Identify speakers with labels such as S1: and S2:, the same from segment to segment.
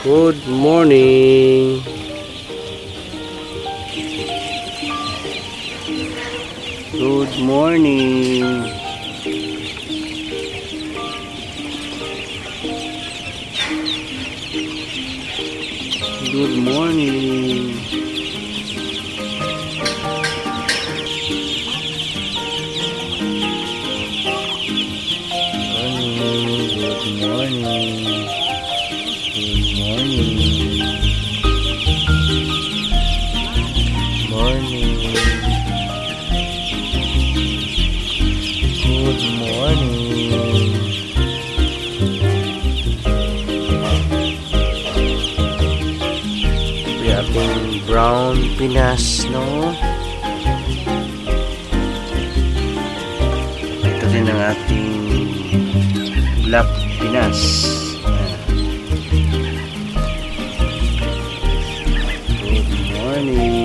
S1: Good morning. Good morning. Good morning. Good morning. Good morning. Morning. Good morning. We ating brown Pinas, no? Ito din ang ating black Pinas. Good morning.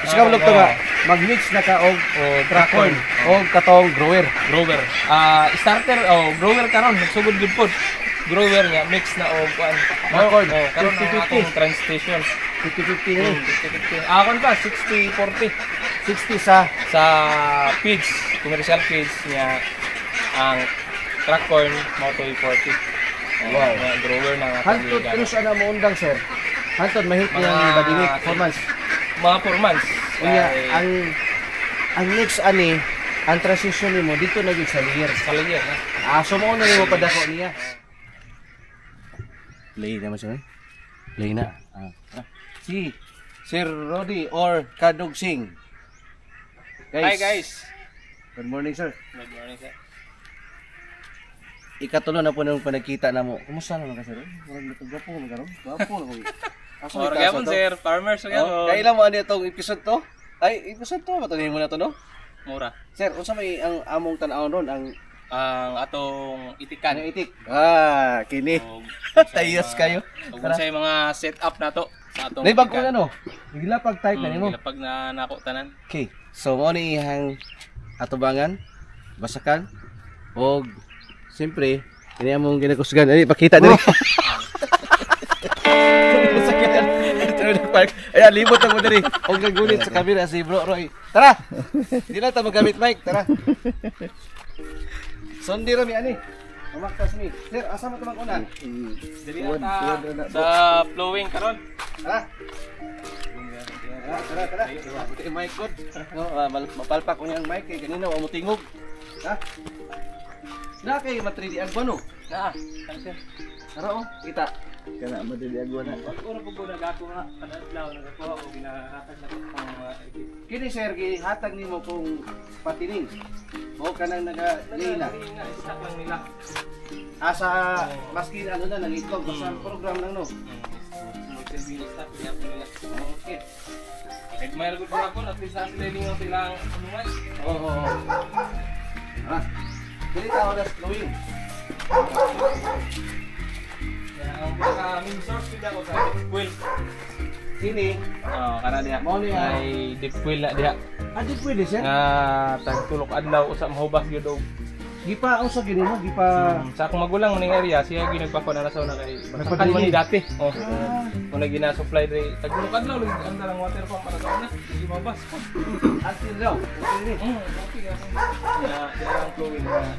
S2: Sige mo to nga, mag-mix na ka og corn og katong grower.
S3: Starter grower karon nagsugod gud pod. Grower nga mix na og
S2: corn.
S3: Karon ang atong transition
S2: 50-50 ni.
S3: 50-50. Akon pa 60-40
S2: 60 sa
S3: feeds, commercial feeds niya ang track corn mo to 40.
S2: Wow.
S3: Grower na nga
S2: Hantod kuno sa na mo undang sir. Hantod mahit niya ang badingit 4 months.
S3: Mga 4 months.
S2: Unya ang mix ani ang transition nimo dito na gyud sa layer.
S3: Sa layer na.
S2: So mo na nimo padako niya. Play naman siya. Play na. Si Sir Rodi or Kadog Singh.
S3: Hi guys.
S2: Good morning sir.
S3: Good morning sir.
S2: Ikatulo na po nung panagkita na mo. Kumusta naman ka sir? Gwapo mo karon. Gwapo na ko.
S3: Gapon sir, farmers
S2: Oh, kailan mo ano itong episode to? Ay, episode to, matuloy mo na to, no?
S3: mura.
S2: Sir, unsa may ang among tan-awon ron ang
S3: Atong itikan.
S2: Ano itik? Kini. Tayos kayo.
S3: Ug unsay mga setup na to sa atong.
S2: Nay bag-o na no. Gilapag type na nimo.
S3: Gilapag na nako tanan.
S2: Okay. So mo ni ihang atubangan, basakan og siyempre ini among ginakusgan. Ani pakita diri. Ayan, libot na mo diri. Huwag nagulit sa camera si Bro Roy. Tara! Hindi na tayo magamit mic. Tara! Sondi rami ani. Mamaktas mi. Sir, asa mo tamang una?
S3: Dili ata sa flowing karon.
S2: Tara! Tara. Buti yung mic ko. Mapalpak ko niyang mic. Kaya kanina, wala mo tingog. Ha? Na kayo matridi ang buwan o?
S3: Na.
S2: Tara o, kita. Kana matridi ang buwan na.
S3: Ora po nagako nga kadadlaw nagakuha ko ginahatag na pang
S2: Kini sir, hatag nimo kung patining. O kanang nagalina.
S3: Isa lang nila.
S2: Asa maski ano na nangitog basta program lang no. Okay.
S3: Kahit may lagot ko ako, at least sa sliding ang silang anuman.
S2: Oo. Dili ta oras flowing.
S3: Ang pinaka-main source ko ako sa deep well.
S2: Sini.
S3: Kana diha.
S2: Mao ni
S3: Ay deep well na diha.
S2: Adi pwede sir.
S3: Tagtulok adlaw usa mahubas gyud og.
S2: Gipa usa gini mo gipa
S3: Sa akong magulang maning area siya ginagpako na sa una kay basakan man ni dati. Kung gina-supply diri tagtulok adlaw ang dalang water pump para sa una. Di mabas.
S2: asin daw. Sini.
S3: Okay ya ang flowing na.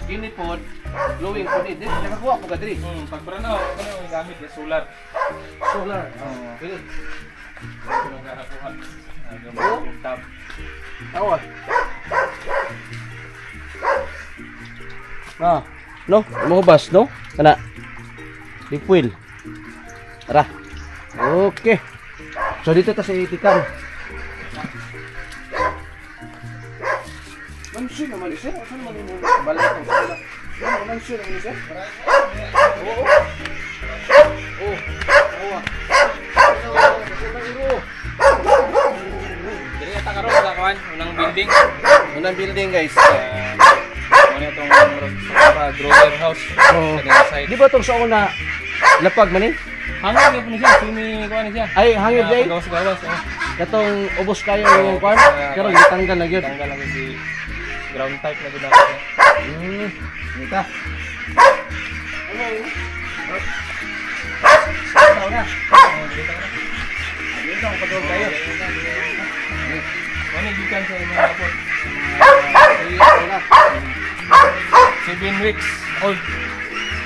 S2: Kini pod flowing pod din. Nakakuha ko ka diri.
S3: Pag branaw kani ang gamit ya solar.
S2: Solar. Kini.
S3: Tab.
S2: Awa. No, mahubas no? Kana. Liquid. Tara. Okay. So dito ta sa itikan. Mansyon naman isa. Saan naman yung balik ko? Mansyon naman isa. Oo.
S3: Diri ata karon sa kuan, unang building.
S2: Unang building guys.
S3: Muna itong grower house sa side.
S2: Di ba itong sa una lapag man eh?
S3: Hangin niya po niya, sini kuan niya.
S2: Ay, hangin day?
S3: Gawas-gawas.
S2: katong ubos kayo yung kwan, pero gitanggal na gyud.
S3: Tanggal lang si ground type na ginagawa.
S2: Dita. Dito ang padol kayo.
S3: Ano gikan sa mga apot? 7 weeks old.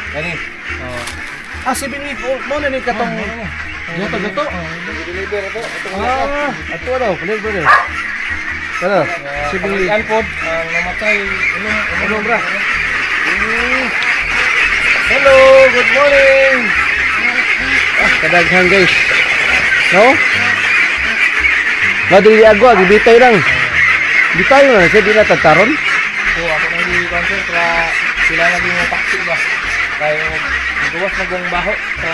S2: Kani.
S3: Oh.
S2: 7 weeks old mo na ni katong gato.
S3: Deliver ito.
S2: Ato daw, flavor eh. Pero, 7 weeks.
S3: Ang pod ang namatay
S2: Ulong bra. Hello, good morning. Kadaghan guys. No? Madili agwa, gibitay lang. Bitay mo na siya, di na tataron.
S3: So ako nang di-concert para sila naging taxi ba? Kaya magawas na gong baho sa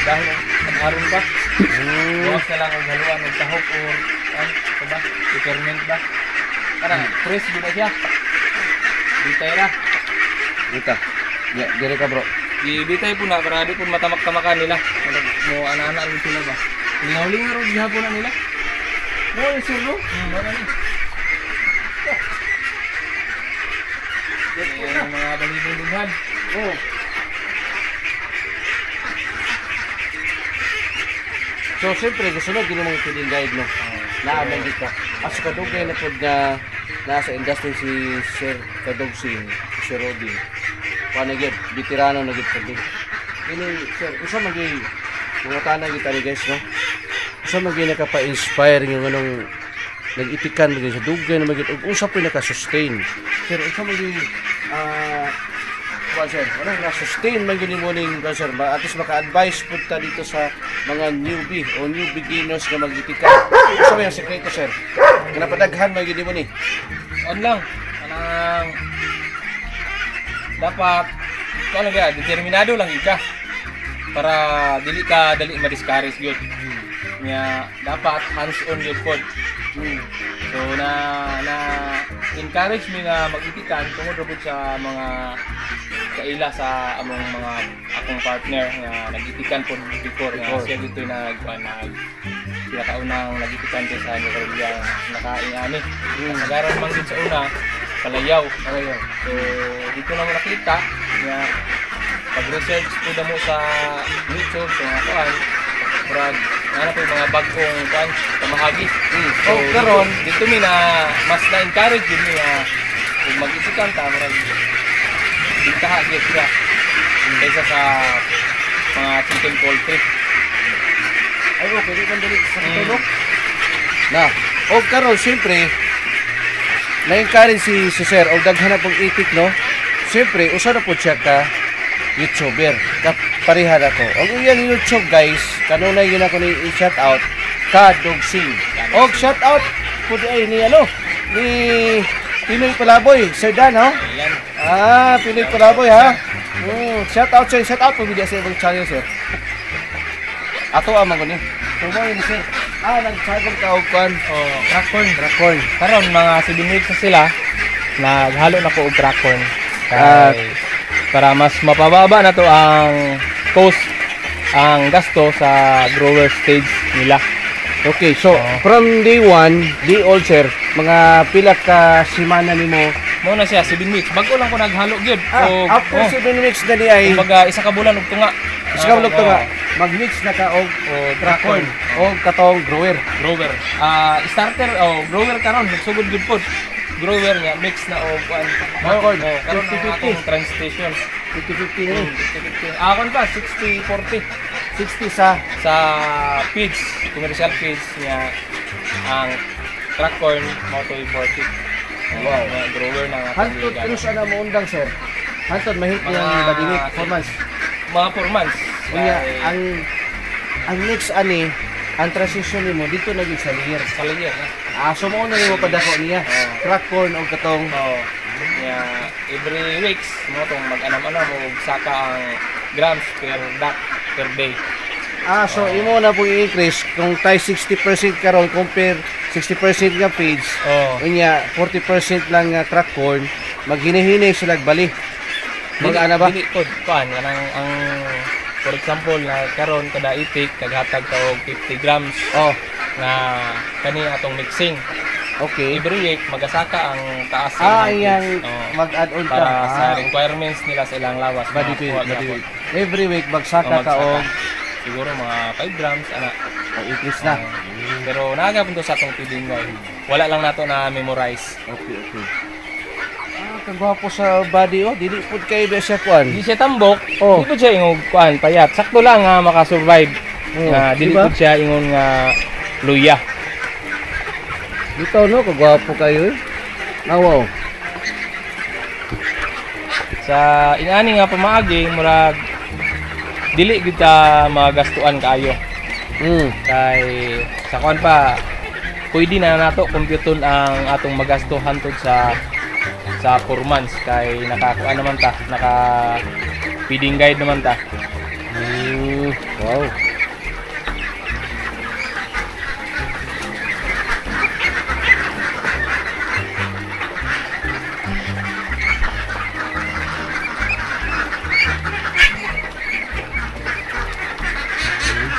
S3: dahil nag-aron ba? Gawas na lang ang haluan ng tahok o ano ba? Peppermint ba? Parang fresh din na siya. Bitay ra.
S2: Dita. Ya, dire ka bro.
S3: Ibitay po na para di po matamak-tamakan nila. Mo ana-ana rin sila ba? Lingaw-lingaw rin gihapon na nila.
S2: Mo yung sirlo?
S3: Wala ni. Yung mga balibong-dughan.
S2: Oh. So, siyempre, gusto na ginamang feeling guide, no? Naaman dito. As kadugay na po na nasa industry si Sir Kadugsing, si Rodi. Paano yun? Veterano na gito din. Ini, Sir, isa maging mga tanang kita ni guys, no? Isa maging nakapa-inspire yung anong nag-itikan maging sa dugay na maging usap rin naka-sustain. Sir, isa maging sir, na-sustain man yun morning, sir. At least maka-advise po ta dito sa mga newbie o new beginners na mag-itikan. Isa may ang sekreto, sir? Napadaghan man yun mo ni?
S3: On lang. Anang dapat ano kaya determinado lang ika para dili ka dali ma-discourage gyud. Nya dapat hands-on gyud pod. So na encourage mi nga mag-itikan tungod ra sa mga kaila sa among mga akong partner nga nag-itikan pod before nga siya dito sila kaunang nag-itikan ko sa New Carolina nakaingani. Nagaran man gid sa una palayaw. So dito na mo nakita nga pag-research po mo sa YouTube sa mga kuan murag ano po yung mga bagong kuan kamahagi. So karon dito mi na mas na-encourage din nga kung mag-itikan ta murag dintaha gyud siya kaysa sa mga chicken poultry.
S2: Ay, okay, di dali sa tulog. Na, o karon siyempre na-encourage si Sir o daghan na pong itik, no? Siyempre, usa na po siya ka YouTuber. Kapareha na ko. Ang iyang YouTube, guys, kanunay yun ako ni i-shout out Kadugsing. O, shout out po di ni ano? Ni Pinoy Palaboy, Sir Dan, ha? Pinoy Palaboy, ha? Shout out, sir. Shout out po video sa ibang channel, sir. Ato amang ko ni. Tumoy ni sir. Nag-channel ka og kan.
S3: Crack corn. Karon mga 7 weeks na sila. Naghalo na ko og crack corn. Para mas mapababa na to ang cost, ang gasto sa grower stage nila.
S2: Okay, so from day 1, day old, sir, mga pila ka semana nimo?
S3: Mo na siya 7 weeks. Bago lang ko naghalo gyud.
S2: After 7 weeks na di ay
S3: kumbaga isa ka bulan og tunga.
S2: Isa ka bulan og tunga. Mag-mix na ka og crack corn o katong grower.
S3: Starter grower karon nagsugod gyud pod. Grower niya mix na og crack corn. Karon 50-50 transportation.
S2: 50-50 ni.
S3: 50-50. Akon pa 60-40.
S2: 60 sa
S3: feeds, commercial feeds niya ang crack corn mo to 40.
S2: Wow,
S3: grower na
S2: hantod ano sa na mo undang, sir? Hantod mahit niyang badingit 4 months.
S3: Mga 4 months.
S2: Unya ang next ani ang transition nimo dito na gyud sa layer.
S3: Sa layer.
S2: So mo na nimo padako niya. Crack corn og katong
S3: every weeks mo tong mag-anam-anam mo saka ang grams per day.
S2: So imo na po i-increase kung tayo 60% karon compare 60% nga feeds. Unya 40% lang nga crack corn, maghini-hini sila bali. Mag-ana ba?
S3: Dili pod kuan ang for example na karon kada itik kaghatag ka og 50 grams. nga kani atong mixing.
S2: Okay.
S3: Every week magasaka ang taas
S2: Yang mag-add-on ka.
S3: para sa requirements nila sa ilang lawas.
S2: Body
S3: makakuha
S2: weight.
S3: gyapon.
S2: Every week magsaka ka og
S3: siguro mga 5 grams ana.
S2: increase na.
S3: Pero nagapon to sa atong feeding guide. Wala lang nato na memorize.
S2: Okay. Kagwapo sa body dili pud kay ba siya kuan.
S3: Di siya tambok,
S2: Oh.
S3: di pud siya ingog kuan payat. Sakto lang nga makasurvive. Nga dili
S2: diba?
S3: pud siya ingon nga luya.
S2: Dito no kagwapo kayo eh. Wow.
S3: Sa ingani nga pamaagi murag dili gyud ta magastuan kaayo. Kay sa kuan pa pwede na nato computon ang atong magastuhan tud sa 4 months kay nakakuan naman ta, naka feeding guide naman ta.
S2: Wow.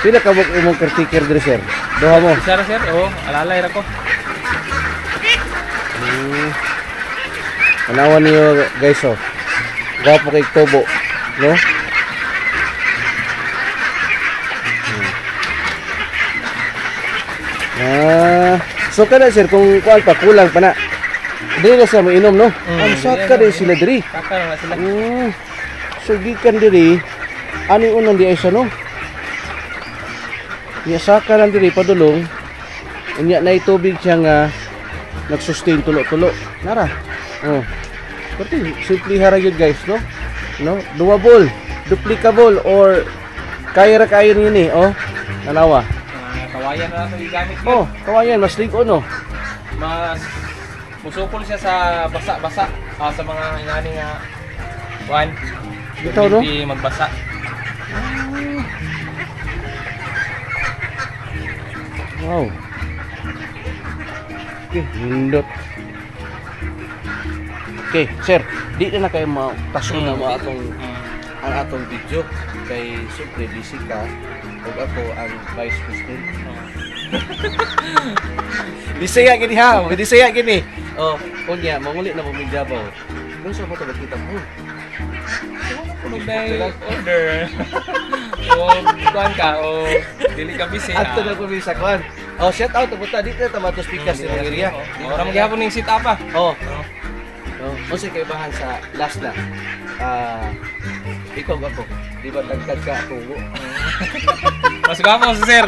S2: Pila ka buk imong caretaker diri sir? Duha mo.
S3: Sir, alalay ra ko.
S2: Anawan niyo guys Gwapo kay tubo, no? So kada sir kung kuan pa kulang pa na. Dili na siya mainom no? Ang saka din sila diri.
S3: Saka na sila.
S2: So gikan diri ani unang di ay siya no? Iya saka lang diri padulong. Unya na tubig siya nga nag-sustain tulo-tulo. Nara. Pati simple hara yun guys, no? No, doable, duplicable or kaya ra kayo yun eh, nanawa.
S3: Kawayan na nato igamit.
S2: Kawayan mas ligo no.
S3: Mas musukol siya sa basa-basa sa mga ingani nga kuan.
S2: Bitaw no?
S3: Hindi magbasa.
S2: Wow. Okay, hindot. Okay, sir, di na kayo taso na mo ang atong video kay siyempre busy ka ug ako ang vice president. Bisaya gini ha, bisaya gini. Kunya manguli na mo Mindabaw. Kung sa mo kita mo.
S3: Order. Kuan ka dili ka busy.
S2: Ato na ko sa kuan. Shout out to buta dito ta matos pikas sa area.
S3: Ora magyapon ning sit up ah.
S2: Kasi kayo bahan sa last na. Ikaw ako. Di ba tagtag ka tungo?
S3: Mas gwapo si sir.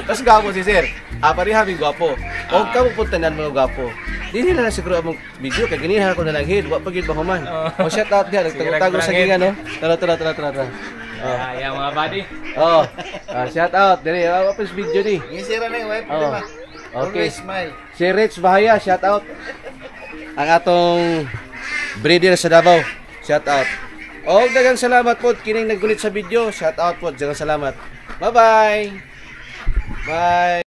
S2: Mas gwapo si sir. Pariha mi gwapo. O kamo puntanan mo gwapo. Dili na siguro among video kay ganihan ako na lang head. Wa pagid ba human. Shout out diha nagtago sa ginga no. Tara.
S3: Ay mga buddy.
S2: Shout out diri apis video ni.
S1: Ngisira na yung wife mo, diba?
S2: Okay.
S1: Always smile.
S2: Si Rich Bahaya, shout out. Ang atong breeder sa Davao, shout out. Daghang salamat po kining naggulit sa video. Shout out po, daghang salamat. Bye-bye. Bye.